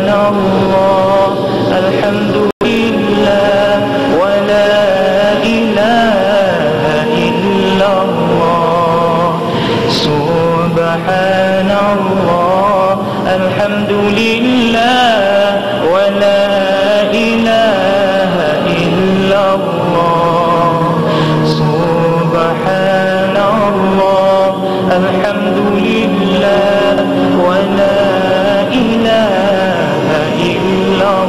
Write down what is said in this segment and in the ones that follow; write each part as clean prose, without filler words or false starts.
Subhanallah, alhamdulillah, wa la ilaha illallah. Subhanallah, alhamdulillah, wa la ilaha illallah. Subhanallah, alhamdulillah, wa la ilaha illallah.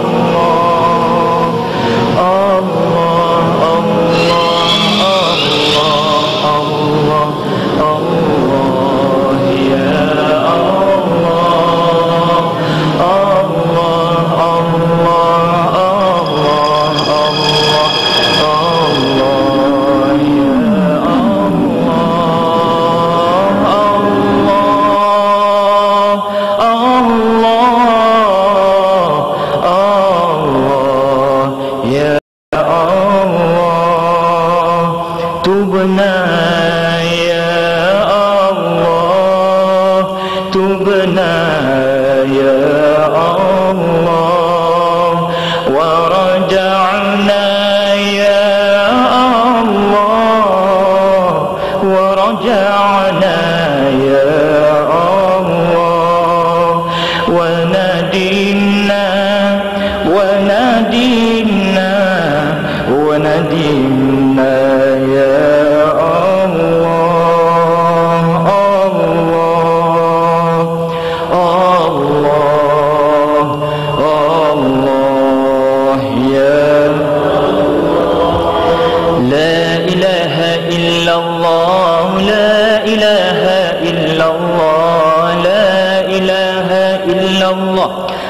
Allah, Allah, Allah, Allah, Allah, ya Allah. Allah, Allah, Allah, Allah, Allah, ya Tubna ya Allah, tubna ya Allah, wa raja'na ya Allah, wa raja'na ya Allah, wa nadimna, wa nadimna, wa nadimna ya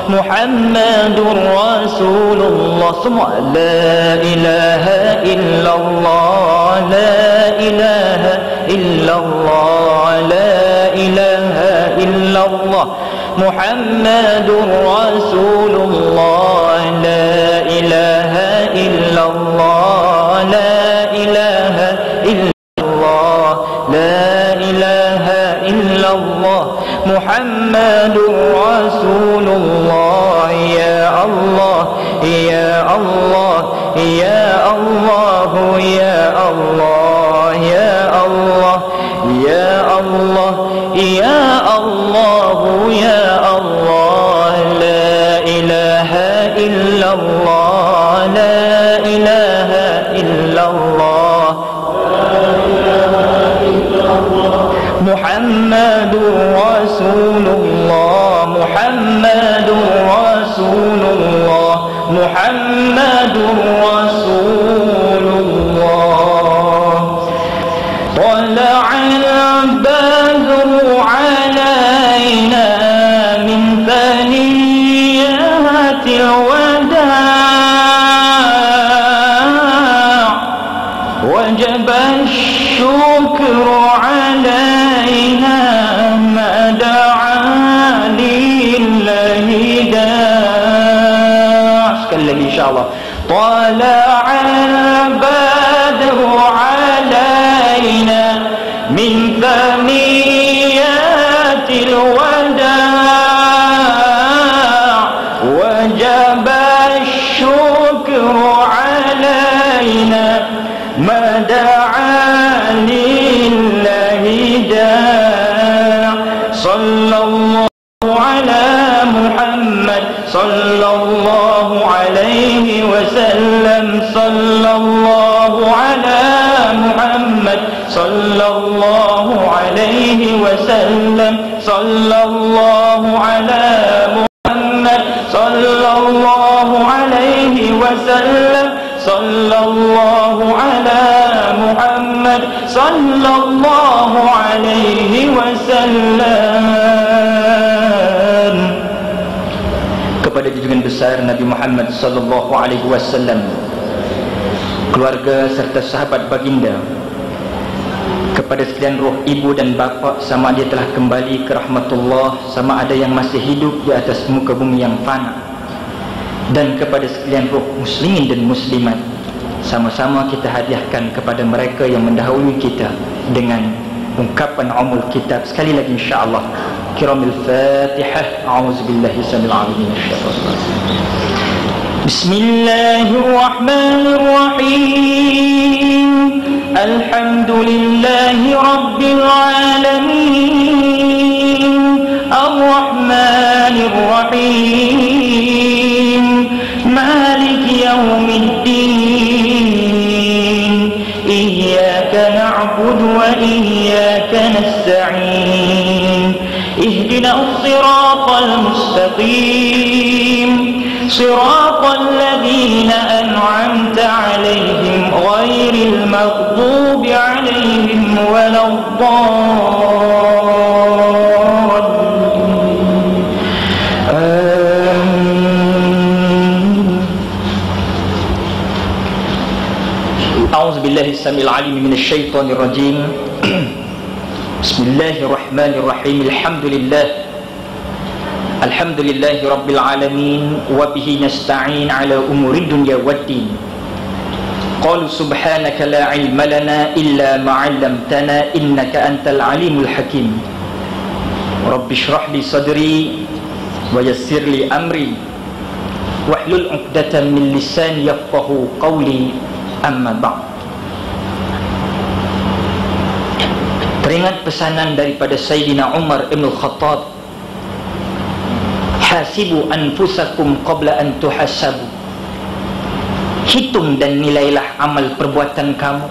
Muhammadur Rasulullah. Semua la ilaha illallah, la ilaha illallah, la ilaha illallah. Muhammadur Rasulullah, la ilaha illallah, la ilaha illallah, la ilaha illallah. Muhammadur Rasulullah. Ya Allah, ya Allah, ya Allah, ya Allah, ya Allah, ya Allah, ya Allah, ya Allah. La ilaha illallah, la ilaha illallah, Muhammadur Rasulullah, Muhammadur Rasulullah, Muhammadur Rasulullah. Tala'al badru alayna min thaniyatil wada', wajaba ash-shukru alayna ma da'a lillahi da'. Sekali lagi insyaAllah. Tala'al badru alayna min thaniyatil wada', wajaba ash-shukru alayna ma da'a lillahi da'. Sallallahu ala Muhammad, sallallahu alayhi wa sallam, sallallahu ala Muhammad, sallallahu alayhi wa sallam, sallallahu ala Muhammad, sallallahu alayhi wa sallam, sallallahu ala Muhammad, sallallahu alayhi wa sallam. Kepada junjungan besar Nabi Muhammad sallallahu alaihi wasallam, keluarga serta sahabat baginda, kepada sekalian roh ibu dan bapa, sama dia telah kembali ke rahmatullah, sama ada yang masih hidup di atas muka bumi yang fana, dan kepada sekalian roh muslimin dan muslimat, sama-sama kita hadiahkan kepada mereka yang mendahului kita dengan ungkapan umul kitab sekali lagi insyaAllah. kiramil Fatihah. A'udzubillahi samil alim minasyaitonir rajim. Bismillahirrahmanirrahim. Alhamdulillahi rabbil alamin. Ar-Rahmanir Rahim. Maliki yaumiddin. Iyyaka na'budu wa iyyaka nasta'in. Ihdinas siratal mustaqim. Siratal ladzina an'amta 'alaihim ghairil maghdubi 'alaihim waladdallin. A'udzu billahi samil alim minasyaitonir rajim. Bismillahirrahmanirrahim. Alhamdulillahi rabbil alamin wa bihi nasta'in ala umuri dunya waddin. Qalu subhanaka la ilma lana illa ma 'allamtana innaka antal alimul hakim. Rabbi shrah li sadri wa yassir li amri wahlul 'uqdatam min lisani yafqahu qawli. Amma ba'd. Teringat pesanan daripada Sayyidina Umar Ibn Khattab, hasibu anfusakum qabla an tuhassabu. Hitung dan nilailah amal perbuatan kamu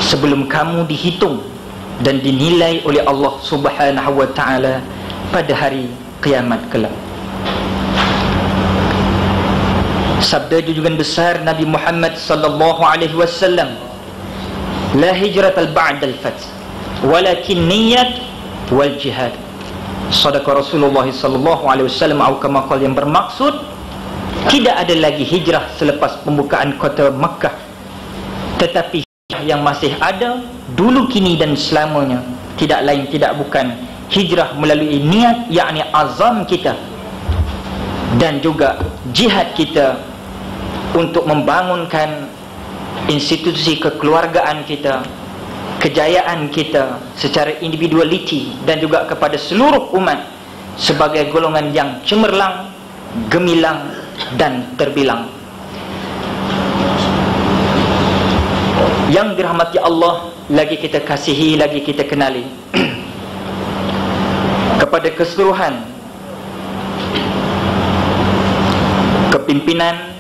sebelum kamu dihitung dan dinilai oleh Allah Subhanahu wa ta'ala pada hari kiamat kelak. Sabda junjungan besar Nabi Muhammad sallallahu alaihi wasallam, la hijratal ba'dal fath walakin niyyat wal jihad. Sadaqa Rasulullah sallallahu alaihi wasallam, atau kama qala, yang bermaksud tidak ada lagi hijrah selepas pembukaan kota Makkah, tetapi yang masih ada dulu, kini dan selamanya tidak lain tidak bukan hijrah melalui niat, yakni azam kita, dan juga jihad kita untuk membangunkan institusi kekeluargaan kita, kejayaan kita secara individualiti dan juga kepada seluruh umat sebagai golongan yang cemerlang, gemilang dan terbilang. Yang dirahmati Allah, lagi kita kasihi, lagi kita kenali, kepada keseluruhan kepimpinan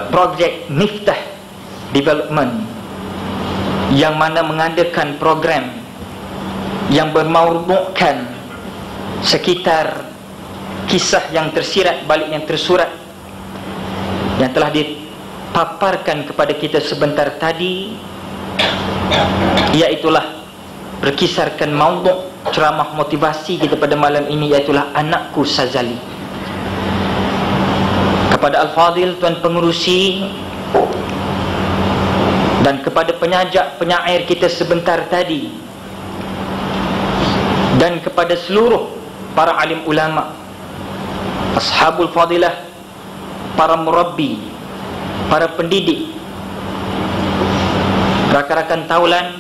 projek Miftah Development, yang mana mengadakan program yang bermaudu'kan sekitar kisah yang tersirat balik yang tersurat yang telah dipaparkan kepada kita sebentar tadi, iaitulah berkisarkan maudhu' ceramah motivasi kita pada malam ini, iaitulah Anakku Sazali. Kepada Al-Fadil Tuan Pengerusi dan kepada penyair kita sebentar tadi, dan kepada seluruh para alim ulama, ashabul fadilah, para murabbi, para pendidik, rakan-rakan taulan,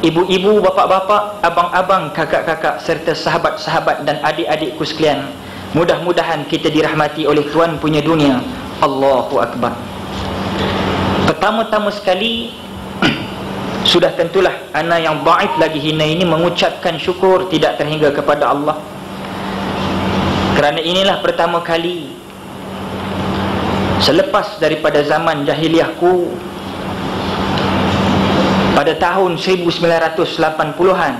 ibu-ibu, bapak-bapak, abang-abang, kakak-kakak, serta sahabat-sahabat dan adik-adikku sekalian, mudah-mudahan kita dirahmati oleh Tuhan punya dunia. Allahu Akbar. Pertama-tama sekali, sudah tentulah ana yang dhaif lagi hina ini mengucapkan syukur tidak terhingga kepada Allah, kerana inilah pertama kali selepas daripada zaman jahiliahku pada tahun 1980-an,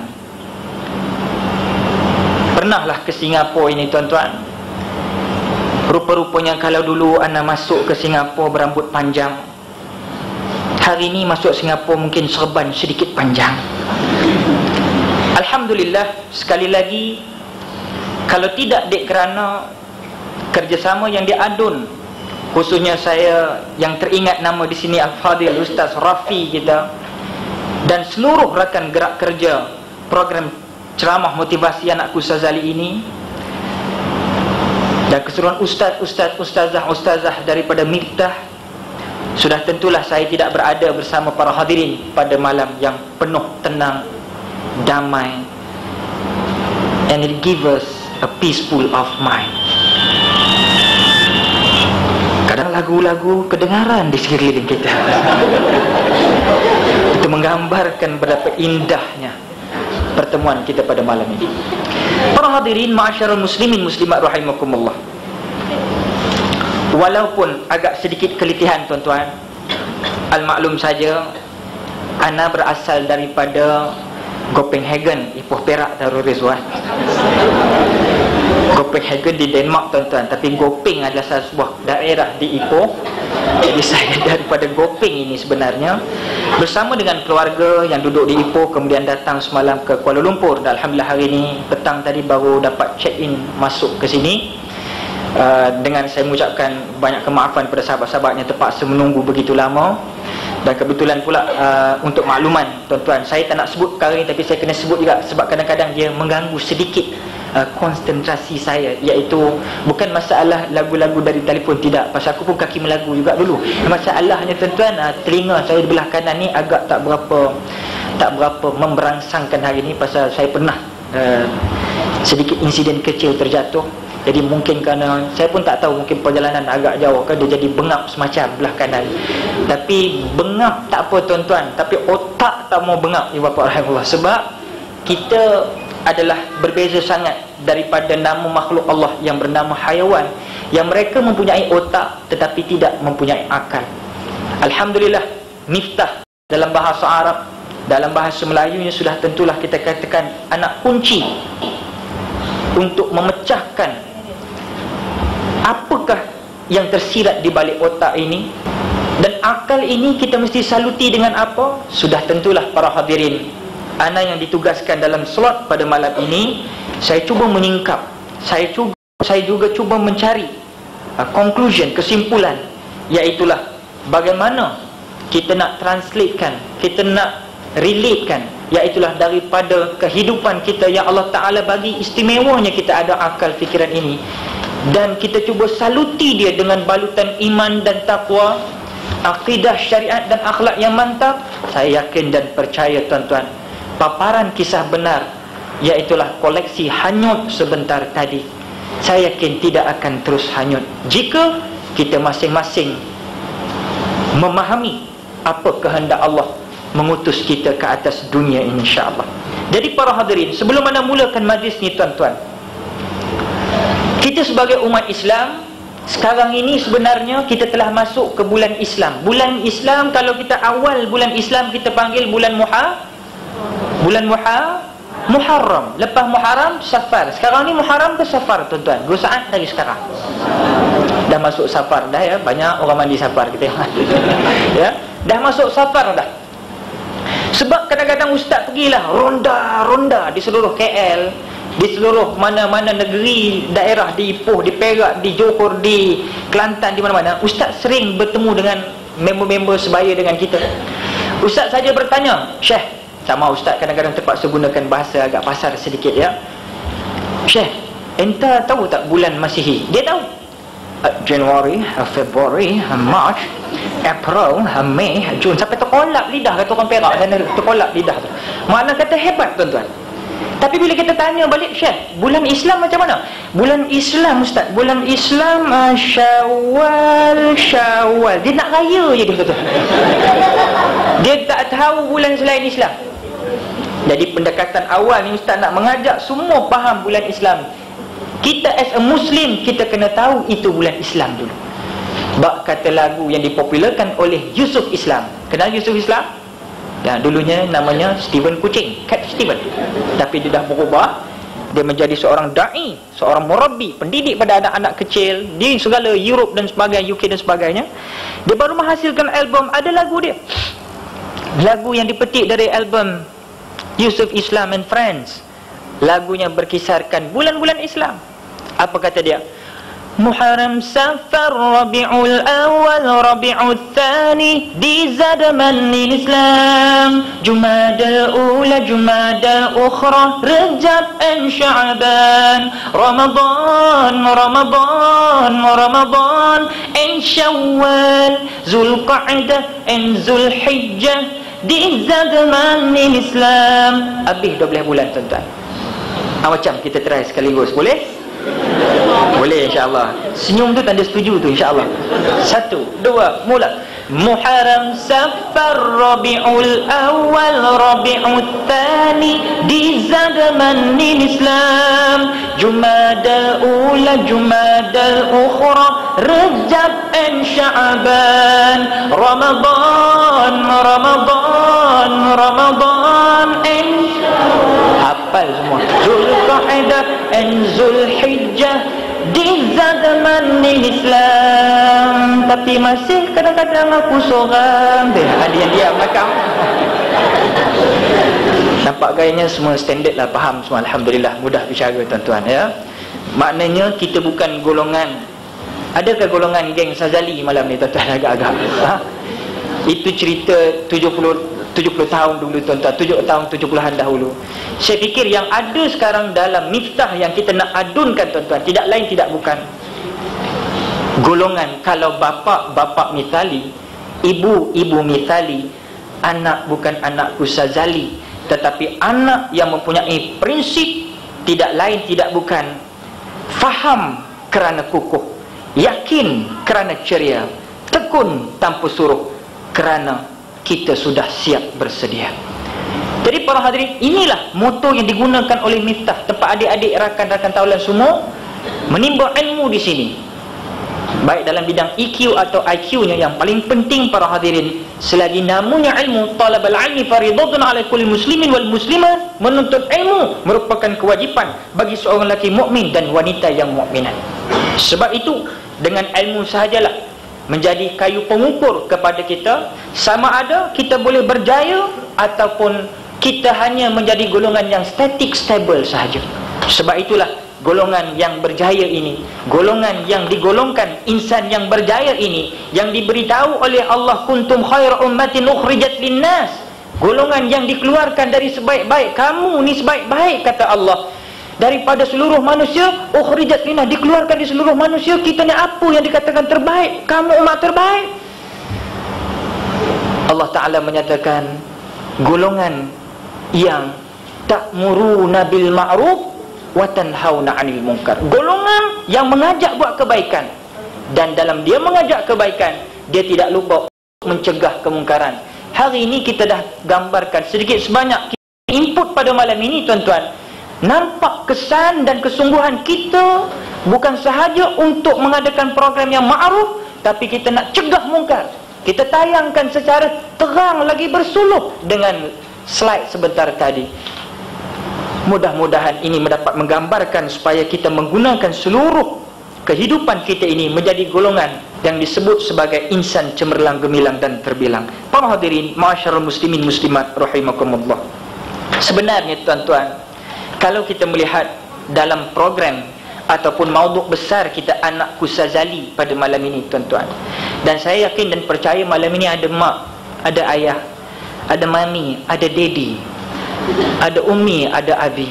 pernahlah ke Singapura ini tuan-tuan. Rupa-rupanya kalau dulu ana masuk ke Singapura berambut panjang, hari ini masuk Singapura mungkin serban sedikit panjang. Alhamdulillah, sekali lagi, kalau tidak dek kerana kerjasama yang diadun, khususnya saya yang teringat nama di sini Al-Fadil Ustaz Rafi kita dan seluruh rakan gerak kerja program ceramah motivasi Anakku Sazali ini, dan keseluruhan ustazah daripada Miftah, sudah tentulah saya tidak berada bersama para hadirin pada malam yang penuh tenang, damai and it gives us a peaceful of mind. Kadang lagu-lagu kedengaran di sekeliling kita. Itu menggambarkan betapa indahnya pertemuan kita pada malam ini. Para hadirin ma'asyiral muslimin muslimat rahimakumullah. Walaupun agak sedikit kelitihan tuan-tuan, al-maklum saja, ana berasal daripada Copenhagen, Ipoh Perak teroris wan. Copenhagen di Denmark tuan-tuan, tapi Gopeng adalah salah sebuah daerah di Ipoh. Jadi saya daripada Gopeng ini sebenarnya, bersama dengan keluarga yang duduk di Ipoh, kemudian datang semalam ke Kuala Lumpur, dan alhamdulillah hari ini petang tadi baru dapat check-in masuk ke sini. Dengan saya mengucapkan banyak kemaafan pada sahabat-sahabat yang terpaksa menunggu begitu lama. Dan kebetulan pula untuk makluman tuan-tuan, saya tak nak sebut perkara ni, tapi saya kena sebut juga sebab kadang-kadang dia mengganggu sedikit konsentrasi saya, iaitu bukan masalah lagu-lagu dari telefon, tidak, pasal aku pun kaki melagu juga dulu. Masalahnya tuan-tuan, telinga saya di belah kanan ni agak tak berapa memberangsangkan hari ni, pasal saya pernah sedikit insiden kecil terjatuh. Jadi mungkin kerana saya pun tak tahu, mungkin perjalanan agak jauh kan, dia jadi bengap semacam belah kanan. Tapi bengap tak apa tuan-tuan, tapi otak tak mau bengap ya bapa rahimahullah. Sebab kita adalah berbeza sangat daripada nama makhluk Allah yang bernama haiwan, yang mereka mempunyai otak tetapi tidak mempunyai akal. Alhamdulillah, miftah dalam bahasa Arab, dalam bahasa Melayunya sudah tentulah kita katakan anak kunci untuk memecahkan apakah yang tersirat di balik otak ini. Dan akal ini kita mesti saluti dengan apa? Sudah tentulah para hadirin, ana yang ditugaskan dalam solat pada malam ini, saya cuba menyingkap, saya juga cuba mencari conclusion, kesimpulan, iaitulah bagaimana kita nak translatekan, kita nak relatekan, iaitulah daripada kehidupan kita yang Allah Ta'ala bagi istimewanya kita ada akal fikiran ini, dan kita cuba saluti dia dengan balutan iman dan taqwa, akidah syariat dan akhlak yang mantap. Saya yakin dan percaya tuan-tuan, paparan kisah benar, iaitulah koleksi hanyut sebentar tadi, saya yakin tidak akan terus hanyut jika kita masing-masing memahami apa kehendak Allah mengutus kita ke atas dunia ini, insya-Allah. Jadi para hadirin, sebelum anda mulakan majlis ni tuan-tuan, kita sebagai umat Islam sekarang ini sebenarnya kita telah masuk ke bulan Islam. Bulan Islam, kalau kita awal bulan Islam kita panggil bulan Muharram. Lepas Muharram Safar. Sekarang ni Muharram ke Safar tuan-tuan? 2 saat dari sekarang dah masuk Safar dah ya. Banyak orang mandi Safar kita ya. Dah masuk Safar dah. Sebab kadang-kadang ustaz pergilah ronda-ronda di seluruh KL, di seluruh mana-mana negeri, daerah, di Ipoh, di Perak, di Johor, di Kelantan, di mana-mana. Ustaz sering bertemu dengan member-member sebaya dengan kita. Ustaz saja bertanya, Syekh, sama ustaz kadang-kadang terpaksa gunakan bahasa agak pasar sedikit ya. Syekh, enta tahu tak bulan Masihi? Dia tahu. Januari, Februari, March, April, Mei, Jun, sampai terkolap lidah kata orang Perak, dan terkolap lidah tu. Makna kata hebat tuan-tuan. Tapi bila kita tanya balik, Syekh, bulan Islam macam mana? Bulan Islam ustaz, bulan Islam Syawal. Dia nak raya je dia kata. Dia tak tahu bulan selain Islam. Jadi pendekatan awal ni ustaz nak mengajak semua faham bulan Islam. Kita as a Muslim, kita kena tahu itu bulan Islam dulu. Bak kata lagu yang dipopularkan oleh Yusuf Islam. Kenal Yusuf Islam? Ya, dulunya namanya Steven Kucing, Cat Steven. Tapi dia dah berubah. Dia menjadi seorang da'i, seorang murabbi, pendidik pada anak-anak kecil di segala Europe dan sebagainya, UK dan sebagainya. Dia baru menghasilkan album, ada lagu dia. Lagu yang dipetik dari album Yusuf Islam and Friends. Lagunya berkisarkan bulan-bulan Islam. Apa kata dia? Muharram, Safar, Rabiul Awal, Rabiul Thani, di zaman Islam, Jumadal Ula, Jumadal Ukhra, Rajab and Sya'ban, Ramadan and Syawal, Zulqa'dah and Zulhijjah, di zaman Islam. Habis 12 bulan tuan-tuan. Macam kita try sekaligus, boleh? Boleh, insyaAllah. Senyum tu tanda setuju tu, insyaAllah. 1, 2, mula. Muharram, Safar, Rabiul Awal, Rabiul Thani, di zaman Islam, Jumadal Ula, Jumadal Ukhra, Rajab dan Sya'ban, Ramadan and hafal semua. Zulqa'dah and Zulhijjah, di zaman Islam. Tapi masih kadang-kadang aku seorang. Ada yang diam belakang. Nampak gayanya semua standard lah, faham semua. Alhamdulillah, mudah bicara tuan-tuan ya. Maknanya kita bukan golongan. Adakah golongan geng Sazali malam ni tuan-tuan agak-agak? Itu cerita 70 tahun dulu tuan-tuan, 7 tahun 70-an dahulu. Saya fikir yang ada sekarang dalam Miftah yang kita nak adunkan tuan-tuan, tidak lain tidak bukan golongan, kalau bapa mithali, ibu mithali, anak bukan anakku Sazali, tetapi anak yang mempunyai prinsip, tidak lain tidak bukan faham kerana kukuh, yakin kerana ceria, tekun tanpa suruh kerana kita sudah siap bersedia. Jadi para hadirin, inilah moto yang digunakan oleh Miftah, tempat adik-adik, rakan-rakan taulan semua menimba ilmu di sini, baik dalam bidang EQ atau IQ-nya. Yang paling penting para hadirin, selagi namanya ilmu, talabul ilmi faridatun ala kulli muslimin wal muslimah, menuntut ilmu merupakan kewajipan bagi seorang lelaki mukmin dan wanita yang mukminat. Sebab itu dengan ilmu sahajalah menjadi kayu pengukur kepada kita, sama ada kita boleh berjaya ataupun kita hanya menjadi golongan yang static, stable sahaja. Sebab itulah golongan yang berjaya ini, golongan yang digolongkan insan yang berjaya ini, yang diberitahu oleh Allah, kuntum khaira ummatin ukhrijat linnas, golongan yang dikeluarkan dari sebaik-baik, kamu ni sebaik-baik kata Allah, daripada seluruh manusia. Ukhrijat linnas, dikeluarkan di seluruh manusia. Kita ni apa yang dikatakan terbaik? Kamu umat terbaik. Allah Ta'ala menyatakan golongan yang ta'muruna bil ma'ruf wa tanhauna 'anil munkar, golongan yang mengajak buat kebaikan, dan dalam dia mengajak kebaikan dia tidak lupa mencegah kemungkaran. Hari ini kita dah gambarkan sedikit sebanyak input pada malam ini tuan-tuan. Nampak kesan dan kesungguhan kita bukan sahaja untuk mengadakan program yang ma'ruf, tapi kita nak cegah mungkar. Kita tayangkan secara terang lagi bersuluh dengan slide sebentar tadi. Mudah-mudahan ini mendapat menggambarkan supaya kita menggunakan seluruh kehidupan kita ini menjadi golongan yang disebut sebagai insan cemerlang, gemilang dan terbilang. Para hadirin, ma'asyarul muslimin muslimat rahimakumullah. Sebenarnya tuan-tuan, kalau kita melihat dalam program ataupun maudhu besar kita Anakku Sazali pada malam ini tuan-tuan, dan saya yakin dan percaya malam ini ada mak, ada ayah, ada mami, ada daddy, ada umi, ada abi.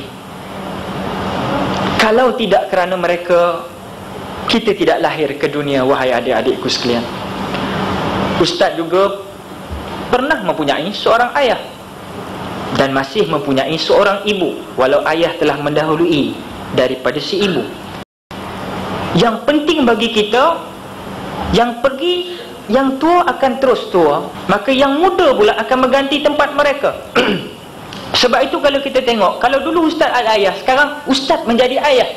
Kalau tidak kerana mereka, kita tidak lahir ke dunia, wahai adik-adikku sekalian. Ustaz juga pernah mempunyai seorang ayah dan masih mempunyai seorang ibu, walau ayah telah mendahului daripada si ibu. Yang penting bagi kita, yang pergi, yang tua akan terus tua, maka yang muda pula akan mengganti tempat mereka. Sebab itu kalau kita tengok, kalau dulu ustaz al-ayah, sekarang ustaz menjadi ayah.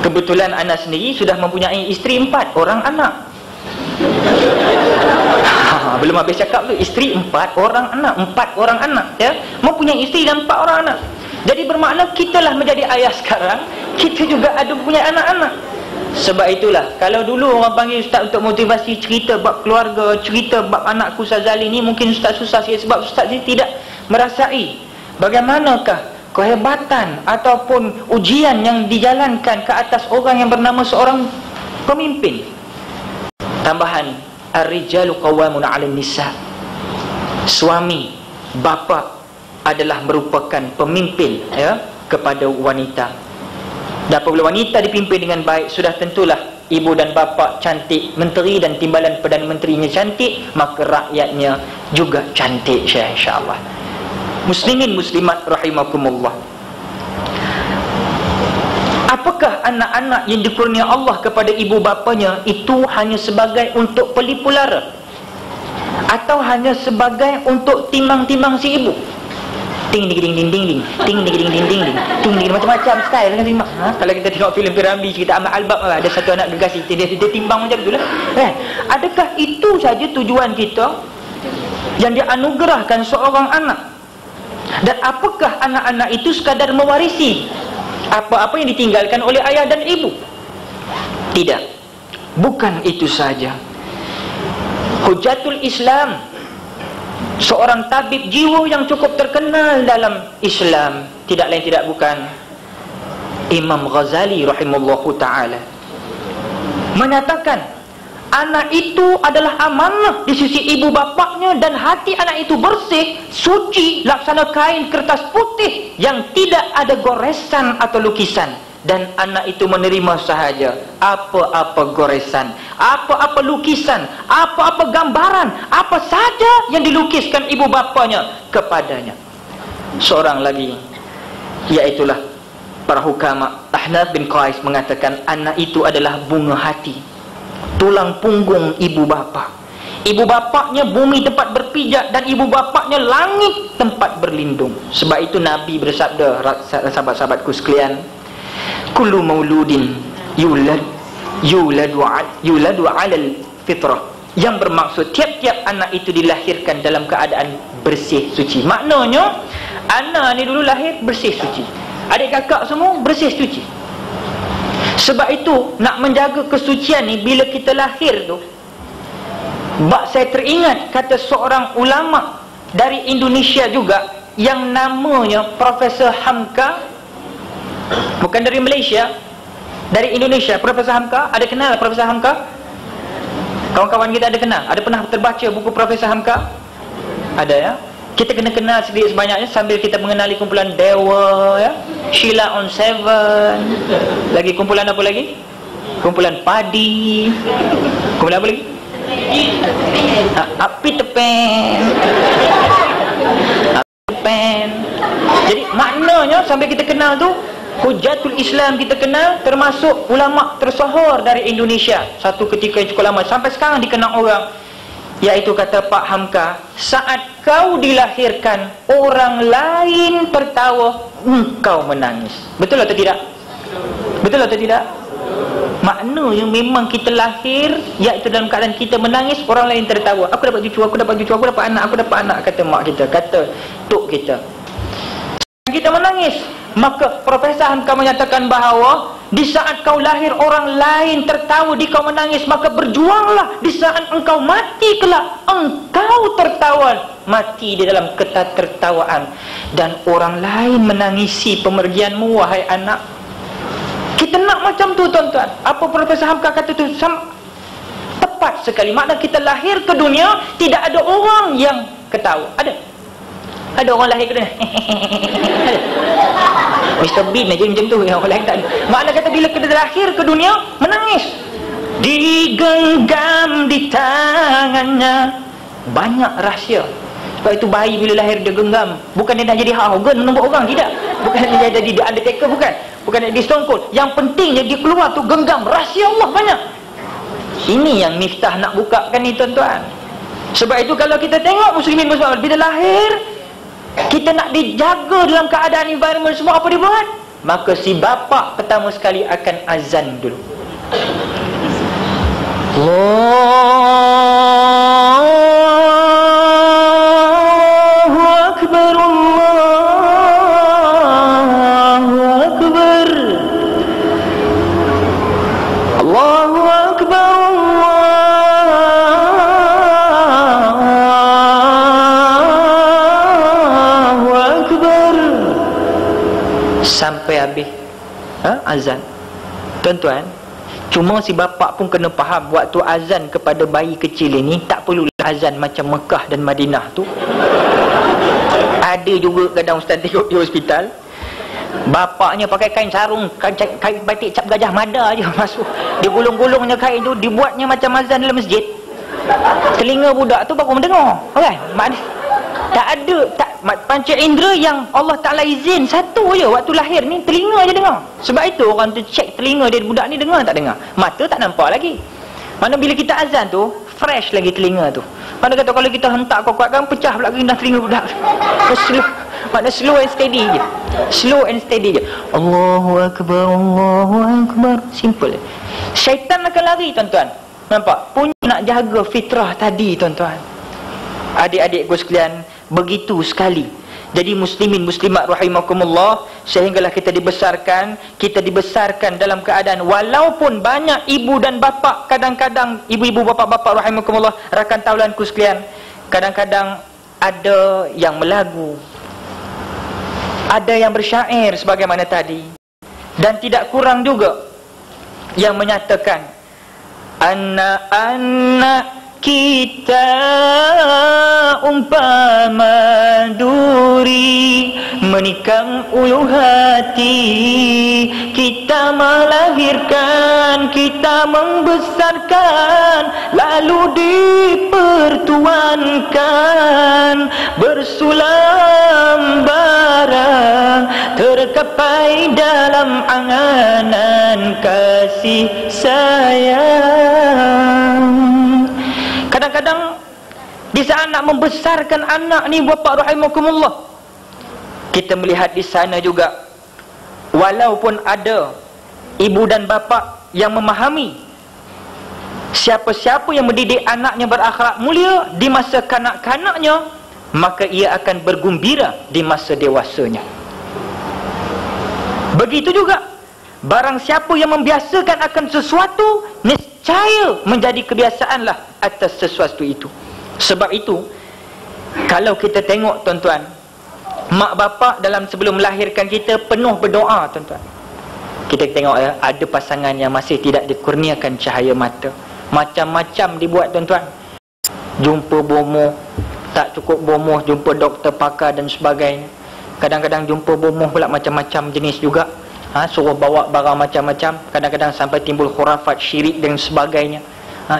Kebetulan anak sendiri sudah mempunyai isteri 4 orang anak. Belum habis cakap tu, isteri 4 orang anak, 4 orang anak ya, mempunyai isteri dan 4 orang anak. Jadi bermakna kitalah menjadi ayah sekarang, kita juga ada punya anak-anak. Sebab itulah, kalau dulu orang panggil ustaz untuk motivasi, cerita bab keluarga, cerita bab Anakku Sazali ni, mungkin ustaz susah sikit sebab ustaz ni tidak merasai bagaimanakah kehebatan ataupun ujian yang dijalankan ke atas orang yang bernama seorang pemimpin. Tambahan, ar-rijalu qawwamun 'alan nisa, suami, bapa adalah merupakan pemimpin ya kepada wanita. Dan apabila wanita dipimpin dengan baik, sudah tentulah ibu dan bapa cantik, menteri dan timbalan Perdana Menterinya cantik, maka rakyatnya juga cantik insya-Allah. Muslimin muslimat rahimakumullah. Apakah anak-anak yang dikurnia Allah kepada ibu bapanya itu hanya sebagai untuk pelipu lara, atau hanya sebagai untuk timang-timang si ibu? Ting ding ding ding ding ding, ting ding ding ding ding ding, ting ding, macam-macam style dengan timang. Kalau kita tengok filem Piramli, cerita Ahmad Albab, ada satu anak gergasi, dia timbang macam itulah. Adakah itu saja tujuan kita yang dianugerahkan seorang anak? Dan apakah anak-anak itu sekadar mewarisi apa-apa yang ditinggalkan oleh ayah dan ibu? Tidak. Bukan itu saja. Hujatul Islam, seorang tabib jiwa yang cukup terkenal dalam Islam, tidak lain tidak bukan Imam Ghazali rahimahullahu ta'ala, menyatakan anak itu adalah amanah di sisi ibu bapaknya, dan hati anak itu bersih, suci, laksana kain kertas putih yang tidak ada goresan atau lukisan. Dan anak itu menerima sahaja apa-apa goresan, apa-apa lukisan, apa-apa gambaran, apa saja yang dilukiskan ibu bapanya kepadanya. Seorang lagi, iaitulah para hukama, Ahnaf bin Qais, mengatakan anak itu adalah bunga hati, tulang punggung ibu bapa. Ibu bapaknya bumi tempat berpijak, dan ibu bapaknya langit tempat berlindung. Sebab itu Nabi bersabda, sahabat-sahabatku sekalian, kullu mauludin yuladu alal fitrah, yang bermaksud tiap-tiap anak itu dilahirkan dalam keadaan bersih suci. Maknanya anak ni dulu lahir bersih suci, adik kakak semua bersih suci. Sebab itu nak menjaga kesucian ni, bila kita lahir tu, saya teringat kata seorang ulama dari Indonesia juga yang namanya Profesor Hamka, bukan dari Malaysia, dari Indonesia. Profesor Hamka, ada kenal Profesor Hamka? Kawan-kawan kita ada kenal? Ada pernah terbaca buku Profesor Hamka? Ada ya? Kita kena kenal sedikit sebanyaknya sambil kita mengenali kumpulan Dewa ya, Sheila on 7. Lagi kumpulan apa lagi? Kumpulan Padi. Kumpulan apa lagi? Peter Pan. Peter Pan. Jadi maknanya sambil kita kenal tu, Hujatul Islam kita kenal, termasuk ulama tersohor dari Indonesia satu ketika yang cukup lama, sampai sekarang dikenal orang, iaitu kata Pak Hamka, saat kau dilahirkan orang lain tertawa, engkau menangis. Betul atau tidak? Betul atau tidak? Maknanya memang kita lahir, iaitu dalam keadaan kita menangis, orang lain tertawa. Aku dapat cucu, aku dapat cucu, aku dapat anak, kata mak kita, kata tok kita. Kita menangis. Maka Profesor Hamka menyatakan bahawa di saat kau lahir orang lain tertawa, di kau menangis, maka berjuanglah. Di saat engkau mati kelak, engkau tertawa, mati di dalam ketertawaan, dan orang lain menangisi pemergianmu, wahai anak. Kita nak macam tu tuan-tuan. Apa Profesor Hamka kata tu tepat sekali. Makna kita lahir ke dunia, tidak ada orang yang ketawa. Ada orang lahir ke dunia ada. Mr. Bean aja macam tu, yang orang lain tak ada. Makna kata bila kita lahir ke dunia, menangis, digenggam di tangannya. Banyak rahsia. Sebab itu bayi bila lahir dia genggam, bukan dia nak jadi Hogan menembak orang, tidak. Bukan dia jadi The Undertaker, bukan dia jadi Stone Cold. Yang pentingnya dia keluar tu genggam, rahsia Allah banyak. Ini yang Miftah nak bukakan ni tuan-tuan. Sebab itu kalau kita tengok muslimin bila lahir, kita nak dijaga dalam keadaan environment semua, apa dia buat? Maka si bapa pertama sekali akan azan dulu. Allahu Akbar, Allahu Akbar, Allahu Akbar, sampai habis azan. Tuan-tuan, cuma si bapa pun kena faham, waktu azan kepada bayi kecil ini tak perlu azan macam Mekah dan Madinah tu. Ada juga kadang ustaz tengok di hospital, bapaknya pakai kain sarung, kain batik cap Gajah Mada je masuk. Dia gulung-gulungnya kain tu, dibuatnya macam azan dalam masjid. Telinga budak tu baru mendengar. Kan? Maknanya tak ada, panca indera yang Allah Ta'ala izin satu je waktu lahir ni, telinga je dengar. Sebab itu orang tu check telinga dia, budak ni dengar tak dengar. Mata tak nampak lagi. Mana bila kita azan tu fresh lagi telinga tu. Mana kata kalau kita hentak kuat-kuat kan pecah pula kena telinga budak. Makna slow and steady je. Slow and steady je. Allahu Akbar, Allahu Akbar. Simple. Syaitan akan lari tuan-tuan. Nampak? Punya nak jaga fitrah tadi tuan-tuan. Adik-adikku sekalian, begitu sekali. Jadi muslimin muslimat rahimakumullah, sehinggalah kita dibesarkan dalam keadaan walaupun banyak ibu dan bapa, kadang-kadang ibu-ibu bapa-bapa rahimakumullah, rakan taulanku sekalian, kadang-kadang ada yang melagu, ada yang bersyair sebagaimana tadi, dan tidak kurang juga yang menyatakan anak-anak kita umpama duri menikam ulu hati, kita melahirkan, kita membesarkan, lalu dipertuankan, bersulam barang tercapai dalam anganan kasih sayang. Kadang-kadang di saat nak membesarkan anak ni bapa rahimakumullah, kita melihat di sana juga walaupun ada ibu dan bapa yang memahami siapa-siapa yang mendidik anaknya berakhlak mulia di masa kanak-kanaknya, maka ia akan bergembira di masa dewasanya. Begitu juga barang siapa yang membiasakan akan sesuatu, niscaya menjadi kebiasaanlah atas sesuatu itu. Sebab itu, kalau kita tengok tuan-tuan, mak bapak dalam sebelum melahirkan kita penuh berdoa tuan-tuan. Kita tengok ya, ada pasangan yang masih tidak dikurniakan cahaya mata. Macam-macam dibuat tuan-tuan. Jumpa bomoh, tak cukup bomoh, jumpa doktor pakar dan sebagainya. Kadang-kadang jumpa bomoh pula macam-macam jenis juga. Suruh bawa barang macam-macam. Kadang-kadang sampai timbul khurafat, syirik dan sebagainya.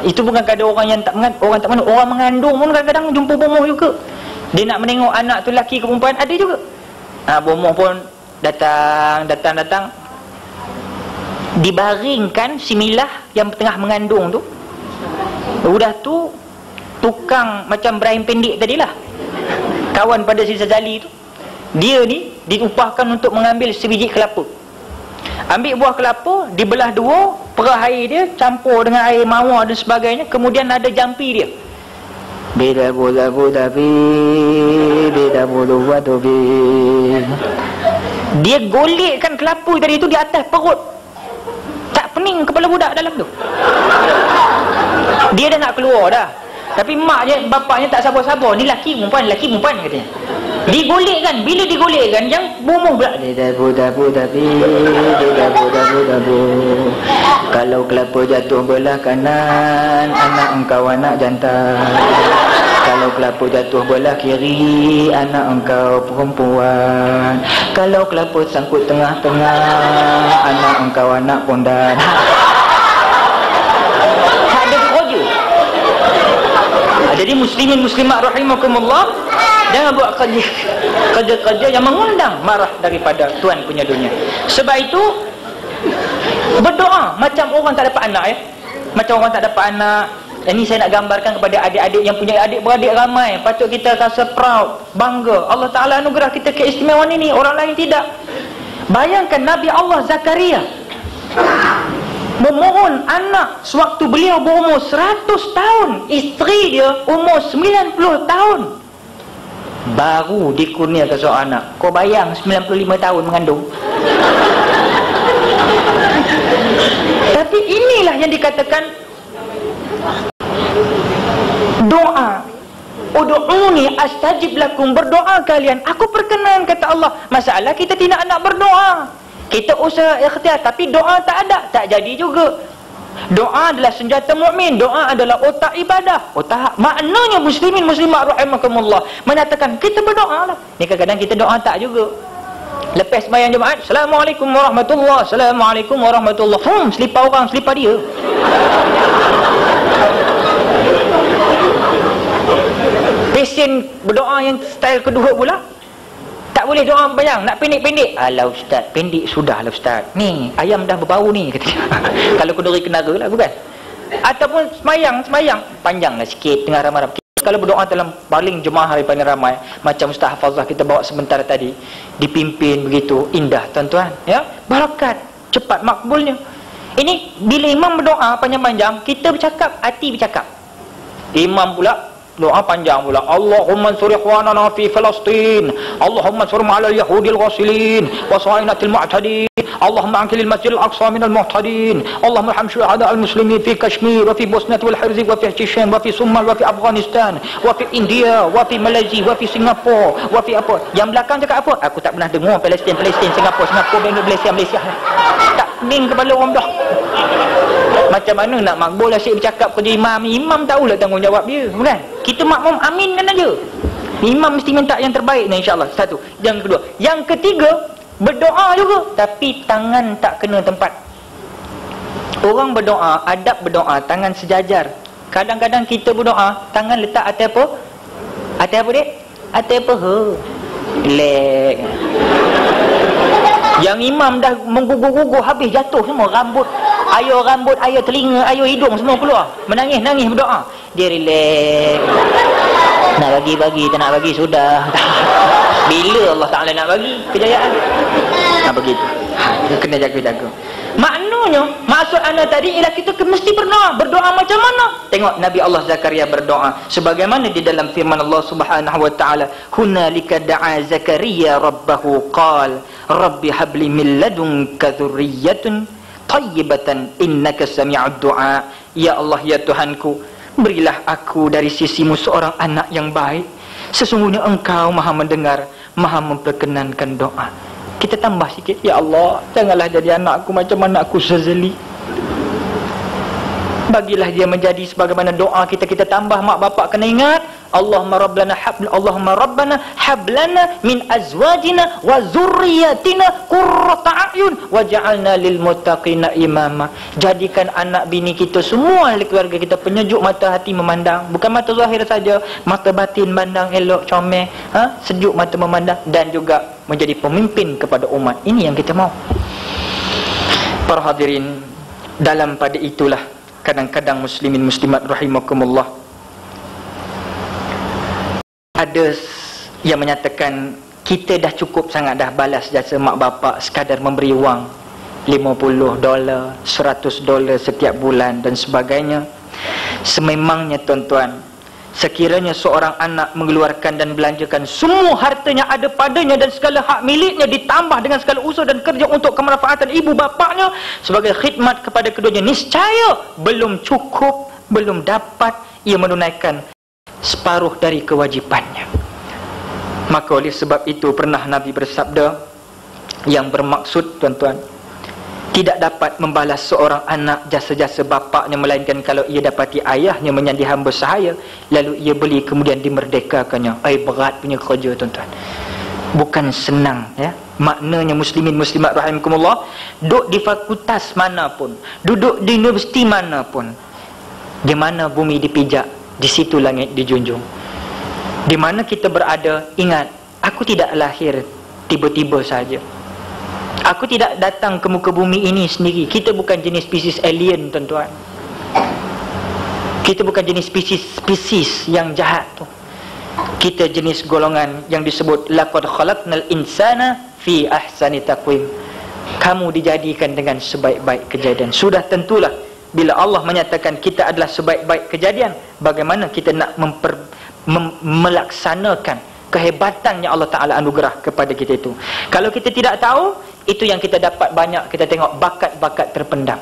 Itu bukan kadang orang yang tak mengandung, orang mengandung pun kadang-kadang jumpa bomoh juga. Dia nak menengok anak tu lelaki ke perempuan, ada juga. Bomoh pun datang. Dibaringkan si milah yang tengah mengandung tu. Udah tu tukang macam Ibrahim pendek tadilah, kawan pada si Zazali tu, dia ni diupahkan untuk mengambil sebiji kelapa. Ambil buah kelapa, dibelah dua, perah air dia, campur dengan air mawar dan sebagainya, kemudian ada jampi dia. Beda bola bi, beda bola bi. Dia golekkan kelapa tadi tu di atas perut. Tak pening kepala budak dalam tu. Dia dah nak keluar dah. Tapi maknya, bapaknya tak sabar-sabar. Ni laki perempuan katanya. Digolekkan. Bila digolekkan, yang bomoh pula. Dabu. Kalau kelapa jatuh belah kanan, anak engkau anak jantan. Kalau kelapa jatuh belah kiri, anak engkau perempuan. Kalau kelapa sangkut tengah-tengah, anak engkau anak pondan. Jadi muslimin muslimat rahimakumullah, jangan buat kerja-kerja yang mengundang marah daripada Tuhan punya dunia. Sebab itu berdoa macam orang tak dapat anak ya. Macam orang tak dapat anak. Ini saya nak gambarkan kepada adik-adik yang punya adik-beradik ramai. Patut kita rasa proud, bangga. Allah Ta'ala anugerah kita keistimewaan ini, orang lain tidak. Bayangkan Nabi Allah Zakaria memohon anak sewaktu beliau berumur 100 tahun. Isteri dia umur 90 tahun. Baru dikurniakan seorang anak. Kau bayang 95 tahun mengandung. Tapi inilah yang dikatakan doa. Ud'uni astajib lakum. Berdoa kalian, aku perkenan, kata Allah. Masalah kita tidak nak berdoa. Kita usaha ikhtiar tapi doa tak ada, tak jadi juga. Doa adalah senjata mukmin, doa adalah otak ibadah. Otak maknanya muslimin muslimat rahimakumullah menyatakan kita berdoa lah. Ni kadang-kadang kita doa tak juga. Lepas sembahyang Jumaat, Assalamualaikum warahmatullahi, Assalamualaikum warahmatullahi. Selipar orang, selipar dia. Pesen berdoa yang style kedua pula, tak boleh doa panjang, nak pendek-pendek. Alah ustaz, pendek sudahlah ustaz. Ni ayam dah berbau ni kata. Kalau kenduri kenara lah, bukan? Ataupun semayang panjanglah sikit tengah ramai-ramai. Kalau berdoa dalam paling jemaah paling ramai, macam Ustaz Hafazah kita bawa sebentar tadi, dipimpin begitu indah tuan-tuan, ya, barakat, cepat makbulnya. Ini bila imam berdoa panjang-panjang, kita bercakap, hati bercakap. Imam pula doa panjang pula. Allahumma ansur ikhwanana fi Palestin, Allahumma ansur ma'al yahudil ghasilin wa sainatil mu'tadin, Allahumma ankil al-masjid al-aqsa min al-mu'tadin, Allahumma arham syuhada al-muslimin fi Kashmir wa fi Bosnia wal Herzeg wa fi Chechnya wa fi Somal wa fi Afghanistan wa fi India wa fi Malaysia wa fi Singapura wa fi apa. Yang belakang cakap apa? Aku tak pernah dengar Palestin, Singapura, Malaysia. Tak pening kepala orang dah. Macam mana nak makbul asyik bercakap kerja imam? Imam tahulah tanggungjawab dia, bukan? Kita makmum aminkan aja. Imam mesti minta yang terbaik ni, insya-Allah. Satu. Yang kedua, yang ketiga, berdoa juga tapi tangan tak kena tempat. Orang berdoa, adab berdoa tangan sejajar. Kadang-kadang kita berdoa tangan letak atas apa? Atas apa, Dek? Atas paha. Relax. Yang imam dah menggugur-gugur, habis jatuh semua rambut, air telinga, air hidung semua keluar. Menangis berdoa. Dia relax. Nak bagi-bagi, tak nak bagi sudah. Bila Allah Ta'ala nak bagi kejayaan? Nah begitu. Kena jaga-jaga. Maknanya, maksud anda tadi ialah kita mesti berdoa. Berdoa macam mana? Tengok Nabi Allah Zakaria berdoa sebagaimana di dalam firman Allah Subhanahu wa taala, "Hunalika da'a Zakaria rabbahu qala, Rabbi habli min ladunka dzurriyyatan thayyibatan innaka sami'ud du'a." Ya Allah, ya Tuhanku, berilah aku dari sisimu seorang anak yang baik. Sesungguhnya Engkau Maha mendengar, Maha memperkenankan doa. Kita tambah sikit, ya Allah, janganlah jadi anakku macam anakku Syazali. Bagilah dia menjadi sebagaimana doa kita tambah. Mak bapak kena ingat, Allahumma rabbana hablana min azwajina wa zurriyatina qurrata a'yun waj'alna lil muttaqina imama. Jadikan anak bini kita semua, ahli keluarga kita penyejuk mata hati memandang, bukan mata zahir saja, mata batin pandang elok comel, sejuk mata memandang, dan juga menjadi pemimpin kepada umat. Ini yang kita mau. Para hadirin, dalam pada itulah kadang-kadang muslimin muslimat rahimakumullah, ada yang menyatakan kita dah cukup sangat dah balas jasa mak bapak sekadar memberi wang $50, $100 setiap bulan dan sebagainya. Sememangnya tuan-tuan, sekiranya seorang anak mengeluarkan dan belanjakan semua hartanya ada padanya dan segala hak miliknya, ditambah dengan segala usaha dan kerja untuk kemanfaatan ibu bapaknya sebagai khidmat kepada keduanya, niscaya belum cukup, belum dapat ia menunaikan separuh dari kewajipannya. Maka oleh sebab itu pernah Nabi bersabda yang bermaksud, tuan-tuan, tidak dapat membalas seorang anak jasa-jasa bapaknya melainkan kalau ia dapati ayahnya menjadi hamba sahaya lalu ia beli kemudian dimerdekakannya. Berat punya kerja, tuan-tuan, bukan senang, ya. Maknanya muslimin muslimat rahimakumullah, duduk di fakultas manapun, duduk di universiti manapun, di mana bumi dipijak, di situ langit dijunjung. Di mana kita berada, ingat, aku tidak lahir tiba-tiba saja. Aku tidak datang ke muka bumi ini sendiri. Kita bukan jenis spesies alien, tuan-tuan. Kita bukan jenis spesies yang jahat tu. Kita jenis golongan yang disebut laqad khalaqnal insana fi ahsani taqwim. Kamu dijadikan dengan sebaik-baik kejadian. Sudah tentulah bila Allah menyatakan kita adalah sebaik-baik kejadian, bagaimana kita nak melaksanakan kehebatan yang Allah Ta'ala anugerah kepada kita itu. Kalau kita tidak tahu, itu yang kita dapat banyak, kita tengok bakat-bakat terpendam.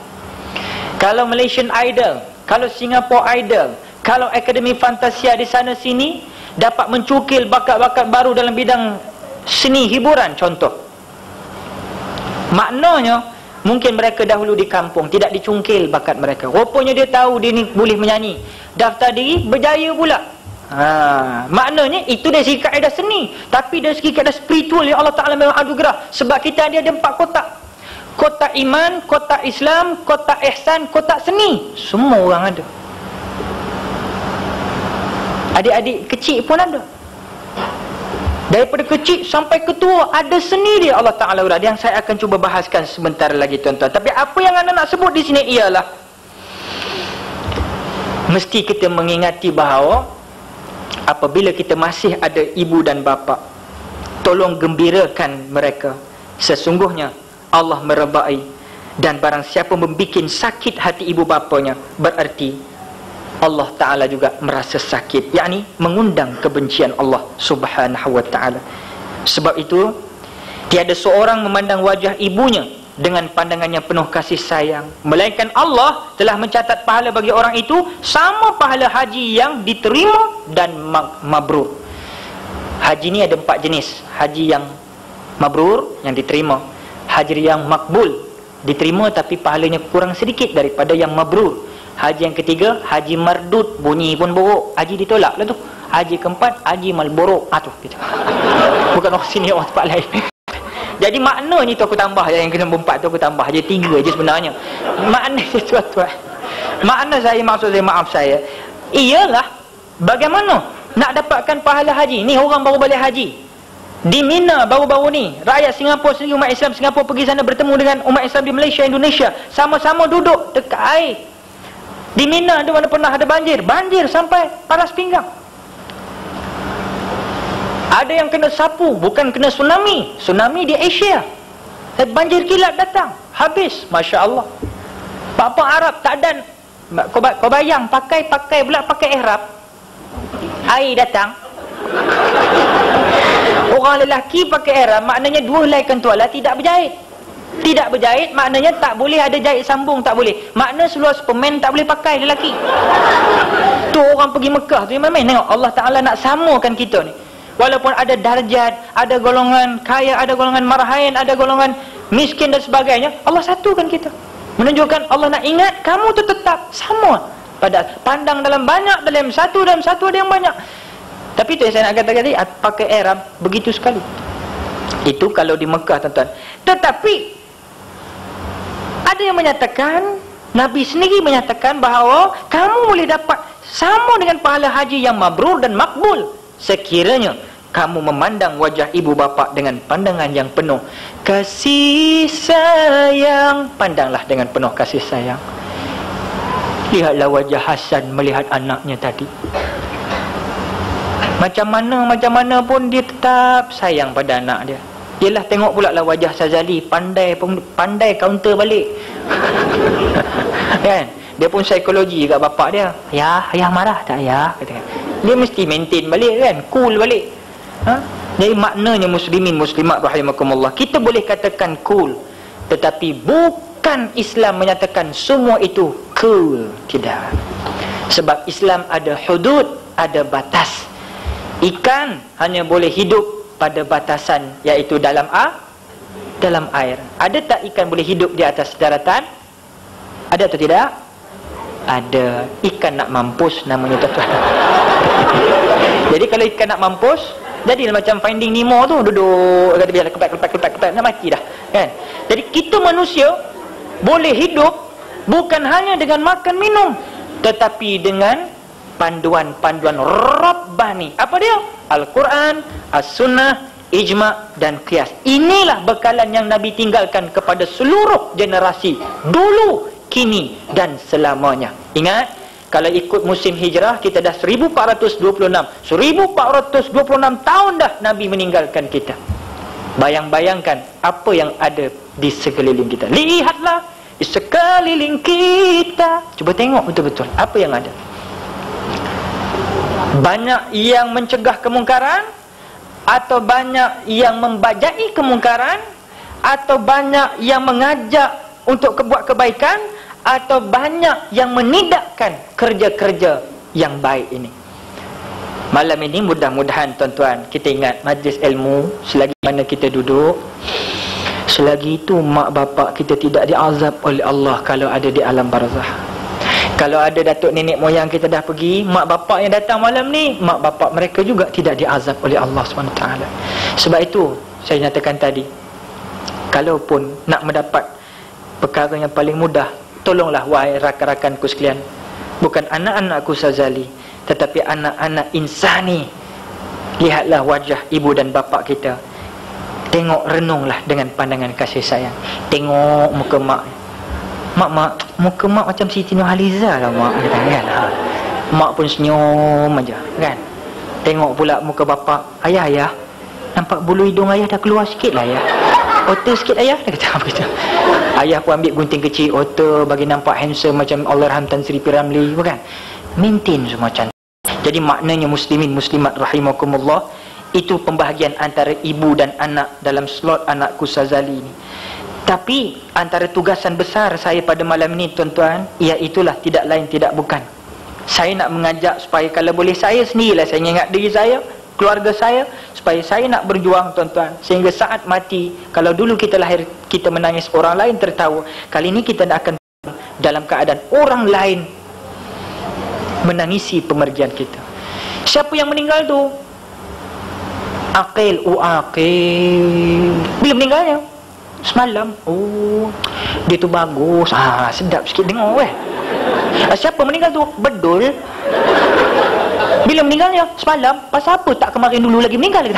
Kalau Malaysian Idol, kalau Singapore Idol, kalau Akademi Fantasia di sana sini dapat mencukil bakat-bakat baru dalam bidang seni hiburan, contoh. Maknanya mungkin mereka dahulu di kampung tidak dicungkil bakat mereka. Rupanya dia tahu dia ni boleh menyanyi, daftar diri, berjaya pula. Maknanya itu dari segi kaedah seni, tapi dari segi kaedah spiritual yang Allah Ta'ala memang anugerah. Sebab kita ada 4 kotak: kotak iman, kotak Islam, kotak ihsan, kotak seni. Semua orang ada. Adik-adik kecil pun ada. Daripada kecil sampai ketua, ada seni dia Allah Ta'ala urad, yang saya akan cuba bahaskan sebentar lagi tuan-tuan. Tapi apa yang anda nak sebut di sini ialah, mesti kita mengingati bahawa apabila kita masih ada ibu dan bapa, tolong gembirakan mereka. Sesungguhnya Allah merebai, dan barang siapa membikin sakit hati ibu bapanya, berarti Allah Ta'ala juga merasa sakit, yakni mengundang kebencian Allah Subhanahu wa Ta'ala. Sebab itu, tiada seorang memandang wajah ibunya dengan pandangan yang penuh kasih sayang, melainkan Allah telah mencatat pahala bagi orang itu sama pahala haji yang diterima dan mabrur. Haji ni ada 4 jenis. Haji yang mabrur, yang diterima. Haji yang makbul, diterima tapi pahalanya kurang sedikit daripada yang mabrur. Haji yang ketiga, haji mardud, bunyi pun borok, haji ditolak lah tu. Haji keempat, haji malborok. Tu gitu. Bukan orang sini, orang tempat lain. Jadi maknanya tu aku tambah, yang kena 4 tu aku tambah. Jadi 3 je sebenarnya. Makna dia tuan-tuan, makna saya, maksud saya, maaf saya, ialah bagaimana nak dapatkan pahala haji. Ni orang baru balik haji di Mina baru-baru ni, rakyat Singapura sendiri, umat Islam Singapura pergi sana bertemu dengan umat Islam di Malaysia, Indonesia, sama-sama duduk dekat air. Di Mina tu mana pernah ada banjir, banjir sampai paras pinggang. Ada yang kena sapu, bukan kena tsunami, tsunami di Asia. Banjir kilat datang, habis, Masya Allah. Apa Arab tak ada. Kau bayang pakai pula pakai ihram, air datang. Orang lelaki pakai ihram, maknanya 2 helai kentualah tidak berjahit. Tidak berjahit maknanya tak boleh ada jahit sambung, tak boleh. Makna seluar Superman tak boleh pakai lelaki. Tu orang pergi Mekah tu main-main. Tengok Allah Ta'ala nak samakan kita ni. Walaupun ada darjat, ada golongan kaya, ada golongan marahain, ada golongan miskin dan sebagainya, Allah satukan kita. Menunjukkan Allah nak ingat kamu tu tetap sama. Pada pandang dalam banyak, dalam satu ada yang banyak. Tapi tu yang saya nak kata tadi, pakai ihram begitu sekali. Itu kalau di Mekah tuan-tuan. Tetapi ada yang menyatakan, Nabi sendiri menyatakan bahawa kamu boleh dapat sama dengan pahala haji yang mabrur dan makbul sekiranya kamu memandang wajah ibu bapa dengan pandangan yang penuh kasih sayang. Pandanglah dengan penuh kasih sayang. Lihatlah wajah Hasan melihat anaknya tadi. Macam mana pun dia tetap sayang pada anak dia. Yelah, tengok pula lah wajah Sazali, pandai counter balik. Kan? Dia pun psikologi kat bapak dia. Ayah marah tak ayah? Kata. Dia mesti maintain balik kan, cool balik. Jadi maknanya muslimin muslimat rahimakumullah, kita boleh katakan cool, tetapi bukan Islam menyatakan semua itu cool. Tidak. Sebab Islam ada hudud, ada batas. Ikan hanya boleh hidup pada batasan, iaitu dalam air. Ada tak ikan boleh hidup di atas daratan? Ada atau tidak? Ada. Ikan nak mampus namanya tuan-tuan. Jadi kalau ikan nak mampus, jadilah macam Finding Nemo tu, duduk kata biar kelepak nak mati dah kan. Jadi kita manusia boleh hidup bukan hanya dengan makan minum, tetapi dengan panduan-panduan Rabbani. Apa dia? Al-Quran, As-Sunnah, Ijma' dan Qiyas. Inilah bekalan yang Nabi tinggalkan kepada seluruh generasi dulu, kini dan selamanya. Ingat, kalau ikut musim hijrah kita dah 1426. 1426 tahun dah Nabi meninggalkan kita. Bayangkan apa yang ada di sekeliling kita. Lihatlah di sekeliling kita. Cuba tengok betul-betul apa yang ada. Banyak yang mencegah kemungkaran, atau banyak yang membajai kemungkaran, atau banyak yang mengajak untuk buat kebaikan, atau banyak yang menidakkan kerja-kerja yang baik ini. Malam ini mudah-mudahan tuan-tuan kita ingat majlis ilmu, selagi mana kita duduk, selagi itu mak bapak kita tidak diazab oleh Allah kalau ada di alam barzah. Kalau ada datuk nenek moyang kita dah pergi, mak bapak yang datang malam ni, mak bapak mereka juga tidak diazab oleh Allah SWT. Sebab itu saya nyatakan tadi, kalaupun nak mendapat perkara yang paling mudah, tolonglah wahai rakan-rakanku sekalian, bukan anak-anakku Sazali, Tetapi anak-anak insani, lihatlah wajah ibu dan bapa kita. Tengok, renunglah dengan pandangan kasih sayang. Tengok muka mak. Mak, muka mak macam Siti Nurhaliza lah mak, kan? Mak pun senyum aja, kan? Tengok pula muka bapa. Ayah, nampak bulu hidung ayah dah keluar sikit lah ayah. Otter sikit ayah, dia kata begitu. Ayah pun ambil gunting kecil, otter bagi nampak handsome macam Allahyarham Tan Sri P. Ramlee, bukan? Maintain semua cantik. Jadi maknanya muslimin muslimat rahimakumullah, itu pembahagian antara ibu dan anak dalam slot Anakku Sazali ini. Tapi antara tugasan besar saya pada malam ini tuan-tuan, iaitulah tidak lain tidak bukan, saya nak mengajak supaya kalau boleh saya sendirilah, saya ingat diri saya, keluarga saya, supaya saya nak berjuang tuan-tuan, sehingga saat mati, kalau dulu kita lahir kita menangis orang lain tertawa, kali ini kita akan dalam keadaan orang lain menangisi pemergian kita. Siapa yang meninggal tu? Aqil. Bila meninggalnya? Semalam. Oh, dia tu bagus. Sedap sikit dengar siapa meninggal tu? Bedul. Bila meninggalnya? Semalam. Pasal apa tak kemarin dulu lagi meninggal?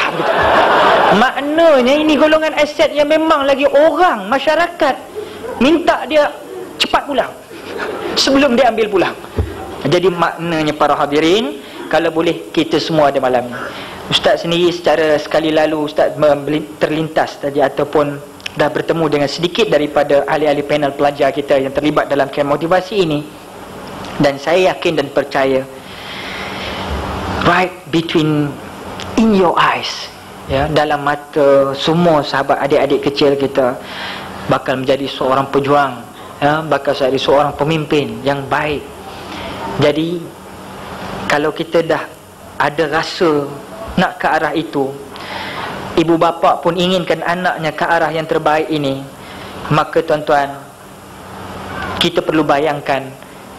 Maknanya ini golongan aset yang memang lagi orang, masyarakat minta dia cepat pulang sebelum dia ambil pulang. Jadi maknanya para hadirin, kalau boleh kita semua ada malam ni. Ustaz sendiri secara sekali lalu Ustaz terlintas tadi ataupun dah bertemu dengan sedikit daripada ahli-ahli panel pelajar kita yang terlibat dalam camp motivasi ini, dan saya yakin dan percaya right between in your eyes, ya, dalam mata semua sahabat adik-adik kecil kita bakal menjadi seorang pejuang, ya, bakal jadi seorang pemimpin yang baik. Jadi kalau kita dah ada rasa nak ke arah itu, ibu bapa pun inginkan anaknya ke arah yang terbaik ini, maka tuan-tuan, kita perlu bayangkan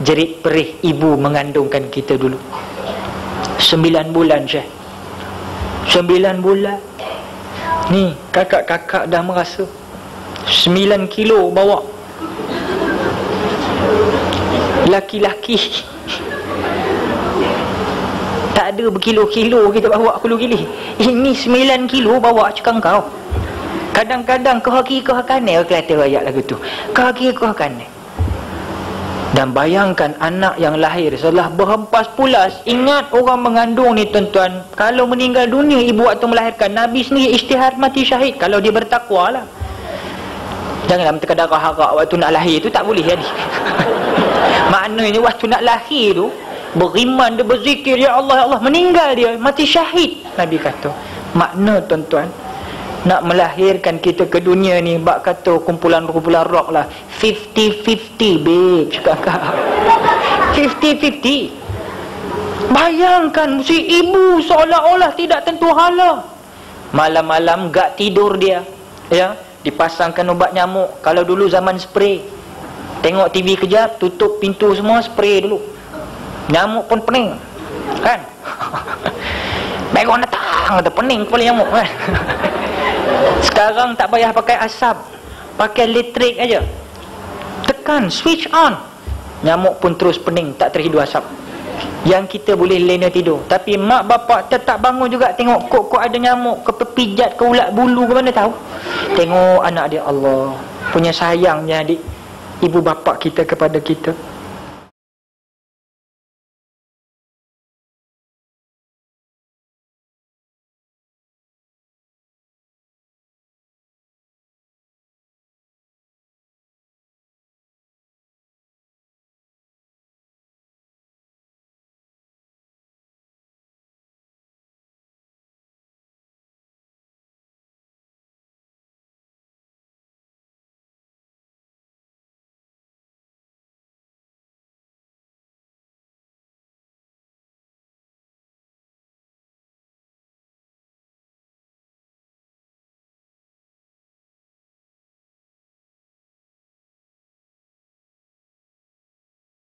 jerit perih ibu mengandungkan kita dulu 9 bulan Syekh. 9 bulan ni kakak-kakak dah merasa 9 kilo bawa. Laki-laki tak ada berkilo-kilo kita bawa kulu gili. Ini 9 kilo bawa cakap kau. Kadang-kadang kau kaki kau kanan, kata ayat lagu tu. Kau kaki kau kanan. Dan bayangkan anak yang lahir setelah berhempas pulas. Ingat orang mengandung ni tuan-tuan, kalau meninggal dunia ibu waktu melahirkan, Nabi sendiri isytihar mati syahid kalau dia bertakwa lah. Janganlah mentekan darah harak waktu nak lahir tu, tak boleh jadi. Maknanya waktu nak lahir tu beriman, dia berzikir, ya Allah, ya Allah, meninggal dia mati syahid, Nabi kata. Makna tuan-tuan, nak melahirkan kita ke dunia ni, bak kata kumpulan-kumpulan rock lah, 50-50 babe, cakap 50-50. Bayangkan si ibu seolah-olah tidak tentu hala. Malam-malam gak tidur dia, ya, dipasangkan ubat nyamuk. Kalau dulu zaman spray, tengok TV kejap, tutup pintu semua, spray dulu, nyamuk pun pening, kan? Baiklah datang, kata pening kepala nyamuk, kan? Sekarang tak payah pakai asap, pakai elektrik aja, tekan switch on, nyamuk pun terus pening, tak terhidu asap. Yang kita boleh lena tidur, tapi mak bapak tetap bangun juga, tengok kok ada nyamuk ke pepijat ke ulat bulu ke mana tahu. Tengok anak dia, Allah punya sayangnya adik ibu bapa kita kepada kita.